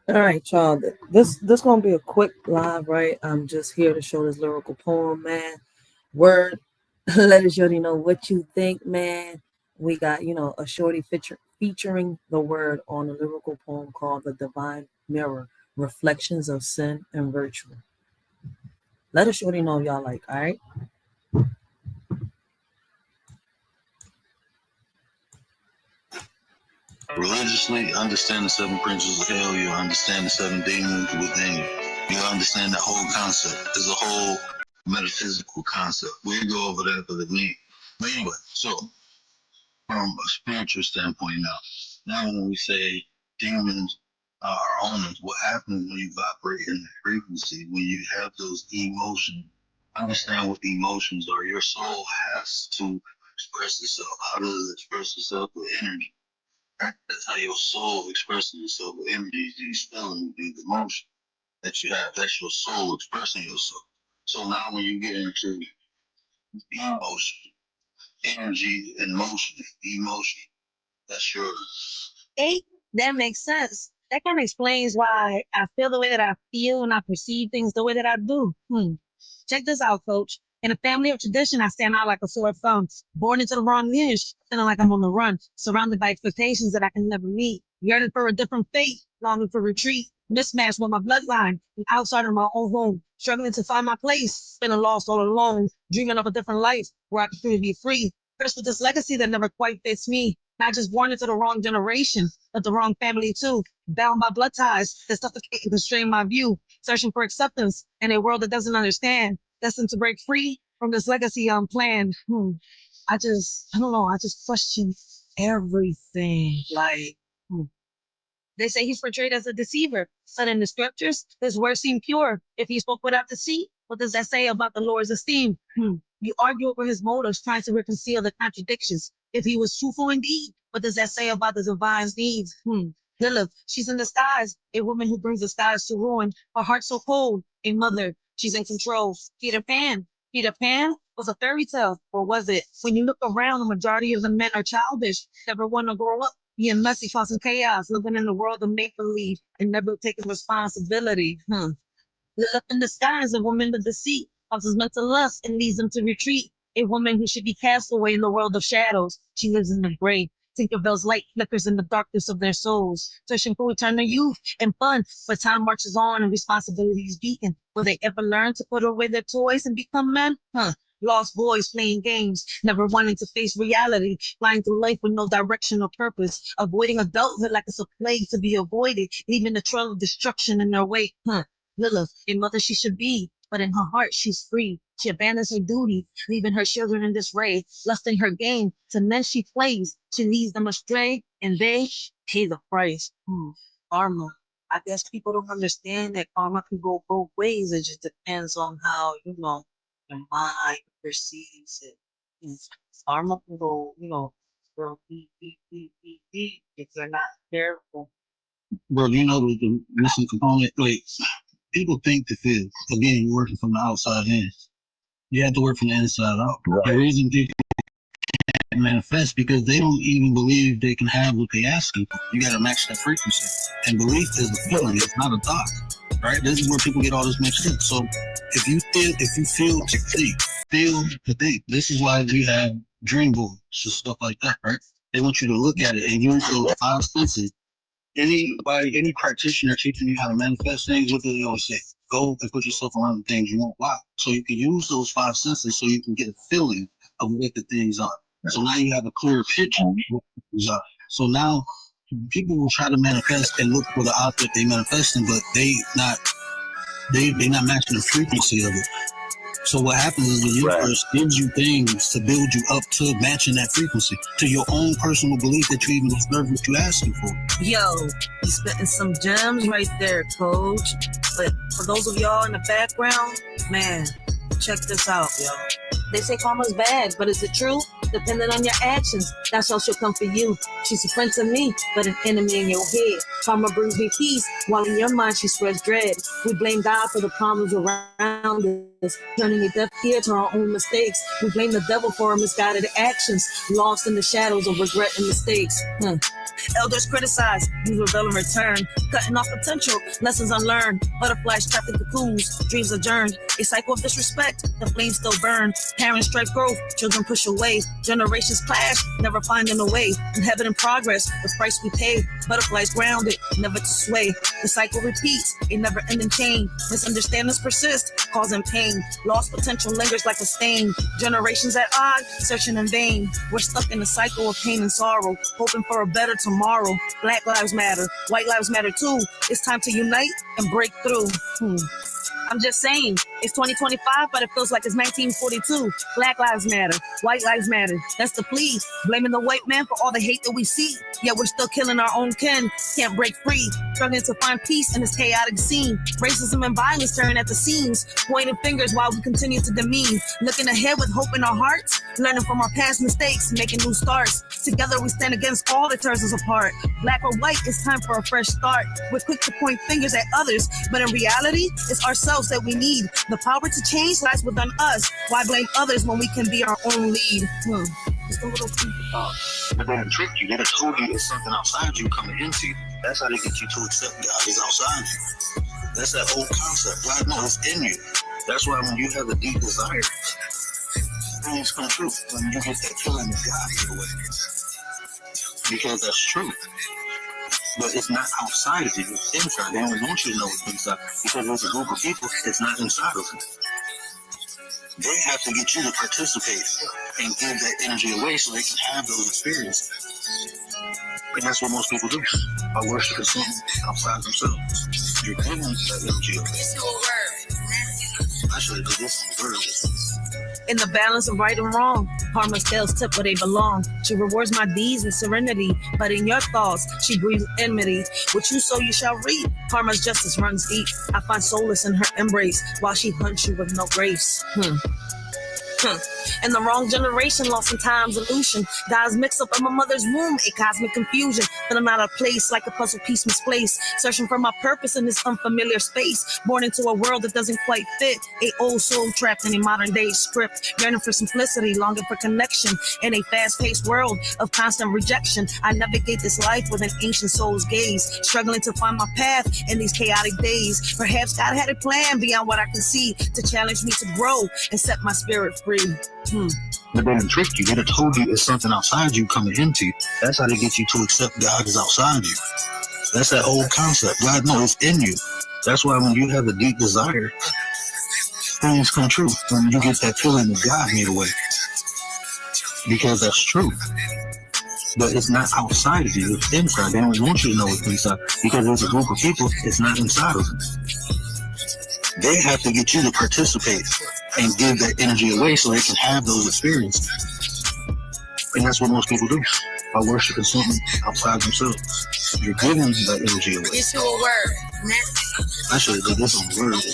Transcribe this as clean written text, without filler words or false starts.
All right, y'all. This gonna be a quick live, right? I'm just here to show this lyrical poem, man. Word, let us Shorty know what you think, man. We got a Shorty featuring the word on a lyrical poem called "The Divine Mirror: Reflections of Sin and Virtue." Let us Shorty know if y'all like. All right. Religiously, understand the seven principles of hell. You'll understand the seven demons within you. You'll understand that whole concept. It's a whole metaphysical concept. We'll go over that for the link. But anyway, so from a spiritual standpoint now when we say demons are owners, what happens when you vibrate in the frequency, when you have those emotions? Understand what emotions are. Your soul has to express itself. How does it express itself? With energy. That's how your soul expresses itself with energy, these feelings, these emotions that you have. That's your soul expressing yourself. So now when you get into emotion, energy and motion, emotion, that's yours. Hey, that makes sense. That kind of explains why I feel the way that I feel and I perceive things the way that I do. Check this out, coach. In a family of tradition, I stand out like a sore thumb. Born into the wrong lineage, feeling like I'm on the run, surrounded by expectations that I can never meet. Yearning for a different fate, longing for retreat, mismatched with my bloodline, an outsider in my own home, struggling to find my place, feeling lost all alone, dreaming of a different life where I can truly be free. Cursed with this legacy that never quite fits me. Not just born into the wrong generation, but the wrong family too. Bound by blood ties that suffocate and constrain my view, searching for acceptance in a world that doesn't understand, destined to break free from this legacy unplanned. I don't know, I just question everything. Like, they say he's portrayed as a deceiver, but in the scriptures, his words seem pure. If he spoke without deceit, what does that say about the Lord's esteem? You argue over his motives, trying to reconcile the contradictions. If he was truthful indeed, what does that say about the divine's needs? Lilith, she's in disguise, a woman who brings the skies to ruin. Her heart so cold, a mother, she's in control. Peter Pan was a fairy tale, or was it? When you look around, the majority of the men are childish, never want to grow up, being messy, causing chaos, living in the world of make believe and never taking responsibility. Lilith in disguise, a woman with deceit, causes mental lust and leads them to retreat. A woman who should be cast away in the world of shadows. She lives in the grave. Tinkerbell's light flickers in the darkness of their souls, searching for eternal youth and fun. But time marches on and responsibilities beacon. Will they ever learn to put away their toys and become men? Lost boys playing games, never wanting to face reality, flying through life with no direction or purpose, avoiding adulthood like it's a plague to be avoided, leaving the trail of destruction in their wake. Lilith, a mother she should be, but in her heart she's free. She abandons her duty, leaving her children in disarray, lusting her game. To men she plays, she leads them astray, and they pay the price. Karma. I guess people don't understand that karma can go both ways. It just depends on how, your mind perceives it. Mm. Karma can go, go deep, deep, deep, deep, deep if you're not careful. Bro, you know the missing component? Like, people think that this, again, you're working from the outside in. You have to work from the inside out. Right. The reason people manifest because they don't even believe they can have what they asking for. You gotta match that frequency. And belief is a feeling, it's not a thought. Right? This is where people get all this mixed up. So if you feel to think, feel to think. This is why we have dream boards and stuff like that, right? They want you to look at it and use those five senses. Any practitioner teaching you how to manifest things, what do they always say? Go and put yourself around the things you want. Wow. So you can use those five senses so you can get a feeling of what the things are. So now you have a clear picture of what the things are. So now people will try to manifest and look for the object they manifesting, but they not matching the frequency of it. So what happens is the universe gives you things to build you up to matching that frequency, to your own personal belief that you even deserve what you're asking for. Yo, he's spitting some gems right there, coach. But for those of y'all in the background, man, check this out, yo. They say karma's bad, but is it true? Depending on your actions, that's how she'll come for you. She's a friend to me, but an enemy in your head. Karma brings me peace, while in your mind she spreads dread. We blame God for the problems around us, turning a deaf ear to our own mistakes. We blame the devil for our misguided actions, lost in the shadows of regret and mistakes. Elders criticize, we reveal in return. Cutting off potential, lessons unlearned. Butterflies trapped in cocoons, dreams adjourned. A cycle of disrespect, the flames still burn. Parents strive growth, children push away. Generations clash, never finding a way. In heaven in progress, the price we pay. Butterflies grounded, never to sway. The cycle repeats, a never-ending chain. Misunderstandings persist, causing pain. Lost potential lingers like a stain. Generations at odds, searching in vain. We're stuck in a cycle of pain and sorrow, hoping for a better tomorrow. Black lives matter, white lives matter too. It's time to unite and break through. I'm just saying, it's 2025, but it feels like it's 1942. Black lives matter, white lives matter. That's the plea. Blaming the white man for all the hate that we see. Yet we're still killing our own kin. Can't break free. Struggling to find peace in this chaotic scene. Racism and violence tearing at the seams. Pointing fingers while we continue to demean. Looking ahead with hope in our hearts. Learning from our past mistakes, making new starts. Together we stand against all that tears us apart. Black or white, it's time for a fresh start. We're quick to point fingers at others, but in reality, it's ourselves that we need. The power to change lies within us. Why blame others when we can be our own lead? Just a little deep thought. But they trick you. They told you it's something outside you coming into you. That's how they get you to accept God is outside you. That's that old concept. God knows it's in you. That's why when you have a deep desire, things come true. When you get that feeling of God in the way. Because that's true. But it's not outside of you, it's inside. They don't want you to know it's inside. Because there's a group of people, it's not inside of them. They have to get you to participate and give that energy away so they can have those experiences. And that's what most people do. By worshiping something outside themselves. You're giving that energy away. I should have did this on Thursday. In the balance of right and wrong, karma's scales tip where they belong. She rewards my deeds with serenity, but in your thoughts, she breathes enmity. What you sow, you shall reap. Karma's justice runs deep. I find solace in her embrace, while she hunts you with no grace. In the wrong generation, lost in time's illusion. God's mixed up in my mother's womb, a cosmic confusion. But I'm out of place, like a puzzle piece misplaced. Searching for my purpose in this unfamiliar space. Born into a world that doesn't quite fit. A old soul trapped in a modern day script. Yearning for simplicity, longing for connection. In a fast-paced world of constant rejection, I navigate this life with an ancient soul's gaze. Struggling to find my path in these chaotic days. Perhaps God had a plan beyond what I can see, to challenge me to grow and set my spirit free. But they trick you. They told you it's something outside you coming into you. That's how they get you to accept God is outside you. That's that old concept. God knows it's in you. That's why when you have a deep desire, things come true. When you get that feeling of God made away. Because that's true. But it's not outside of you, it's inside. They don't want you to know it's inside. Because there's a group of people, it's not inside of them. They have to get you to participate and give that energy away so they can have those experiences. And that's what most people do. By worshiping something outside themselves. You're giving that energy away. It's your word. I should have did this on Thursday.